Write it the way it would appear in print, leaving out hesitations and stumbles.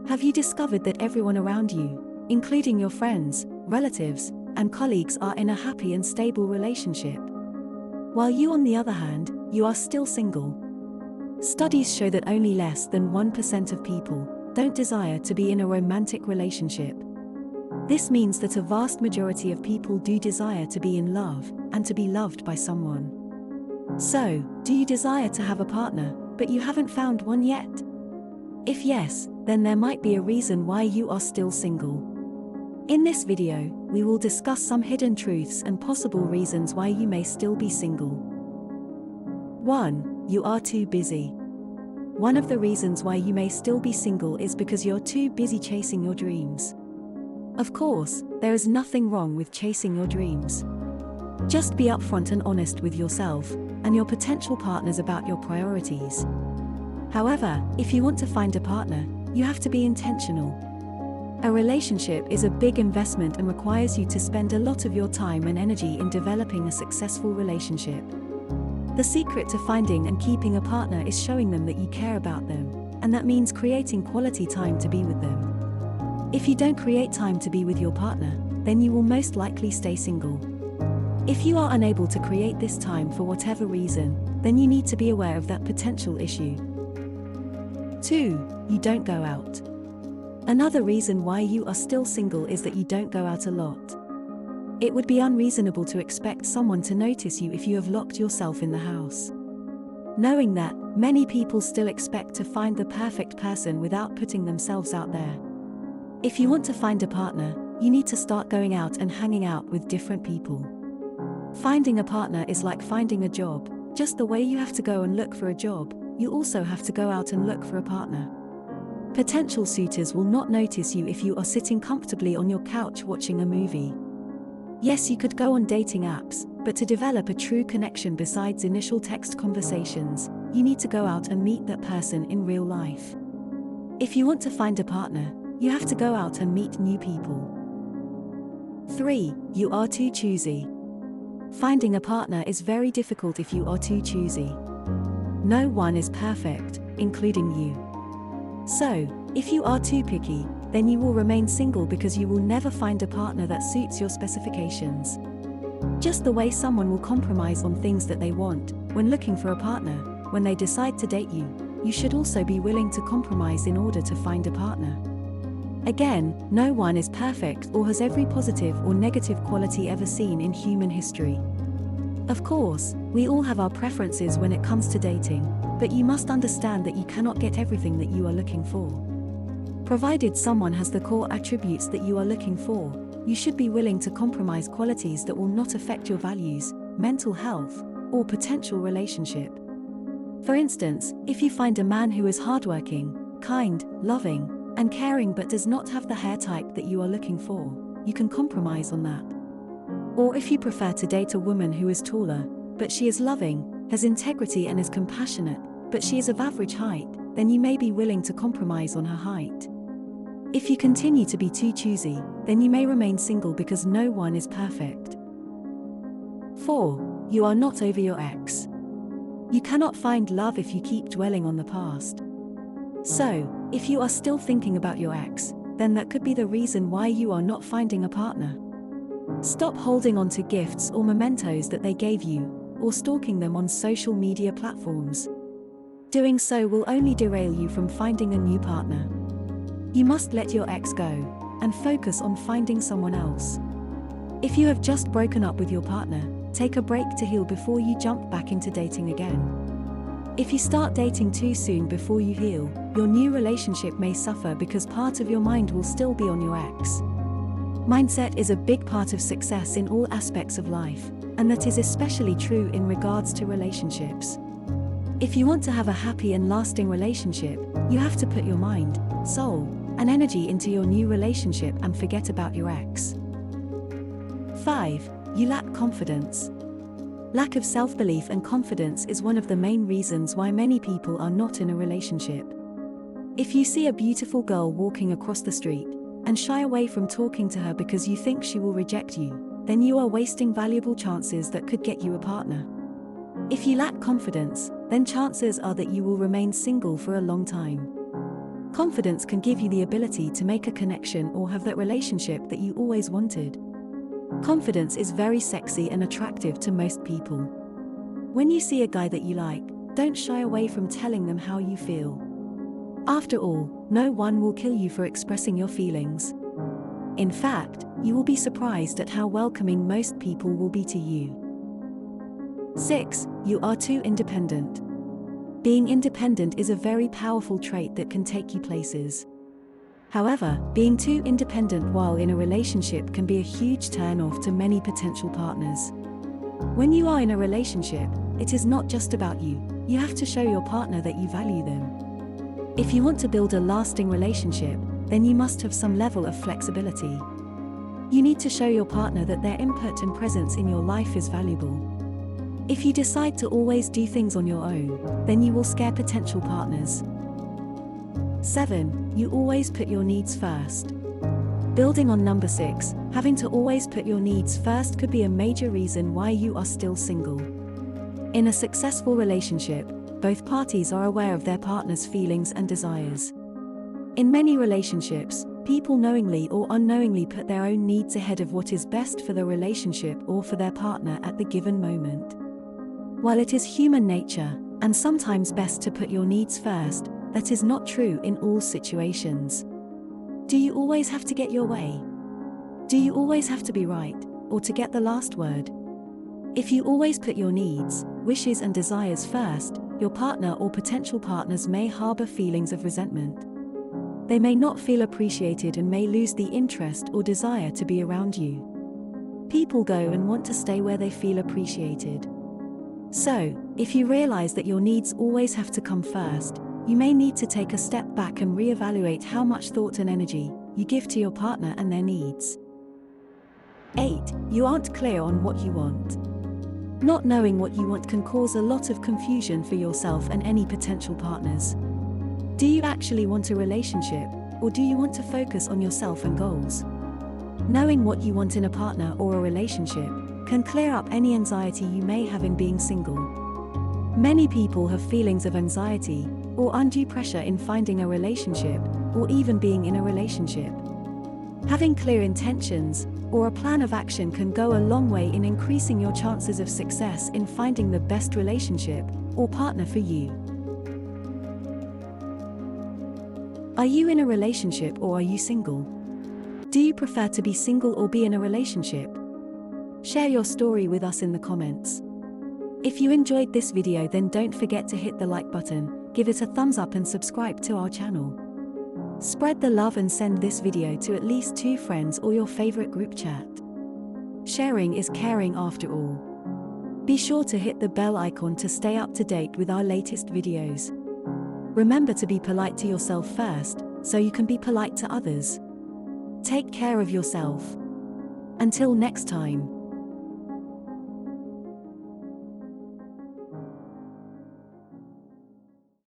Have you discovered that everyone around you, including your friends, relatives, and colleagues, are in a happy and stable relationship? While you, on the other hand, you are still single. Studies show that only less than 1% of people don't desire to be in a romantic relationship. This means that a vast majority of people do desire to be in love and to be loved by someone. So, do you desire to have a partner, but you haven't found one yet? If yes, then there might be a reason why you are still single. In this video, we will discuss some hidden truths and possible reasons why you may still be single. 1. You are too busy. One of the reasons why you may still be single is because you're too busy chasing your dreams. Of course, there is nothing wrong with chasing your dreams. Just be upfront and honest with yourself and your potential partners about your priorities. However, if you want to find a partner, you have to be intentional. A relationship is a big investment and requires you to spend a lot of your time and energy in developing a successful relationship. The secret to finding and keeping a partner is showing them that you care about them, and that means creating quality time to be with them. If you don't create time to be with your partner, then you will most likely stay single. If you are unable to create this time for whatever reason, then you need to be aware of that potential issue. 2. You don't go out. Another reason why you are still single is that you don't go out a lot. It would be unreasonable to expect someone to notice you if you have locked yourself in the house. Knowing that, many people still expect to find the perfect person without putting themselves out there. If you want to find a partner, you need to start going out and hanging out with different people. Finding a partner is like finding a job. Just the way you have to go and look for a job, you also have to go out and look for a partner. Potential suitors will not notice you if you are sitting comfortably on your couch watching a movie. Yes, you could go on dating apps, but to develop a true connection besides initial text conversations, you need to go out and meet that person in real life. If you want to find a partner, you have to go out and meet new people. 3. You are too choosy. Finding a partner is very difficult if you are too choosy. No one is perfect, including you. So, if you are too picky, then you will remain single because you will never find a partner that suits your specifications. Just the way someone will compromise on things that they want when looking for a partner, when they decide to date you, you should also be willing to compromise in order to find a partner. Again, no one is perfect or has every positive or negative quality ever seen in human history. Of course, we all have our preferences when it comes to dating, but you must understand that you cannot get everything that you are looking for. Provided someone has the core attributes that you are looking for, you should be willing to compromise qualities that will not affect your values, mental health, or potential relationship. For instance, if you find a man who is hardworking, kind, loving, and caring but does not have the hair type that you are looking for, you can compromise on that. Or if you prefer to date a woman who is taller, but she is loving, has integrity and is compassionate, but she is of average height, then you may be willing to compromise on her height. If you continue to be too choosy, then you may remain single because no one is perfect. 4. You are not over your ex. You cannot find love if you keep dwelling on the past. So, if you are still thinking about your ex, then that could be the reason why you are not finding a partner. Stop holding on to gifts or mementos that they gave you, or stalking them on social media platforms. Doing so will only derail you from finding a new partner. You must let your ex go, and focus on finding someone else. If you have just broken up with your partner, take a break to heal before you jump back into dating again. If you start dating too soon before you heal, your new relationship may suffer because part of your mind will still be on your ex. Mindset is a big part of success in all aspects of life, and that is especially true in regards to relationships. If you want to have a happy and lasting relationship, you have to put your mind, soul, and energy into your new relationship and forget about your ex. 5. You lack confidence. Lack of self-belief and confidence is one of the main reasons why many people are not in a relationship. If you see a beautiful girl walking across the street, and shy away from talking to her because you think she will reject you, then you are wasting valuable chances that could get you a partner. If you lack confidence, then chances are that you will remain single for a long time. Confidence can give you the ability to make a connection or have that relationship that you always wanted. Confidence is very sexy and attractive to most people. When you see a guy that you like, don't shy away from telling them how you feel. After all, no one will kill you for expressing your feelings. In fact, you will be surprised at how welcoming most people will be to you. 6. You are too independent. Being independent is a very powerful trait that can take you places. However, being too independent while in a relationship can be a huge turn-off to many potential partners. When you are in a relationship, it is not just about you. You have to show your partner that you value them. If you want to build a lasting relationship, then you must have some level of flexibility. You need to show your partner that their input and presence in your life is valuable. If you decide to always do things on your own, then you will scare potential partners. 7. You always put your needs first. Building on number 6, having to always put your needs first could be a major reason why you are still single. In a successful relationship, both parties are aware of their partner's feelings and desires. In many relationships, people knowingly or unknowingly put their own needs ahead of what is best for the relationship or for their partner at the given moment. While it is human nature, and sometimes best to put your needs first, that is not true in all situations. Do you always have to get your way? Do you always have to be right, or to get the last word? If you always put your needs, wishes and desires first, your partner or potential partners may harbor feelings of resentment. They may not feel appreciated and may lose the interest or desire to be around you. People go and want to stay where they feel appreciated. So, if you realize that your needs always have to come first, you may need to take a step back and reevaluate how much thought and energy you give to your partner and their needs. 8. You aren't clear on what you want. Not knowing what you want can cause a lot of confusion for yourself and any potential partners. Do you actually want a relationship, or do you want to focus on yourself and goals? Knowing what you want in a partner or a relationship can clear up any anxiety you may have in being single. Many people have feelings of anxiety or undue pressure in finding a relationship, or even being in a relationship. Having clear intentions or a plan of action can go a long way in increasing your chances of success in finding the best relationship or partner for you. Are you in a relationship or are you single? Do you prefer to be single or be in a relationship? Share your story with us in the comments. If you enjoyed this video, then don't forget to hit the like button, give it a thumbs up and subscribe to our channel. Spread the love and send this video to at least 2 friends or your favorite group chat. Sharing is caring after all. Be sure to hit the bell icon to stay up to date with our latest videos. Remember to be polite to yourself first, so you can be polite to others. Take care of yourself. Until next time.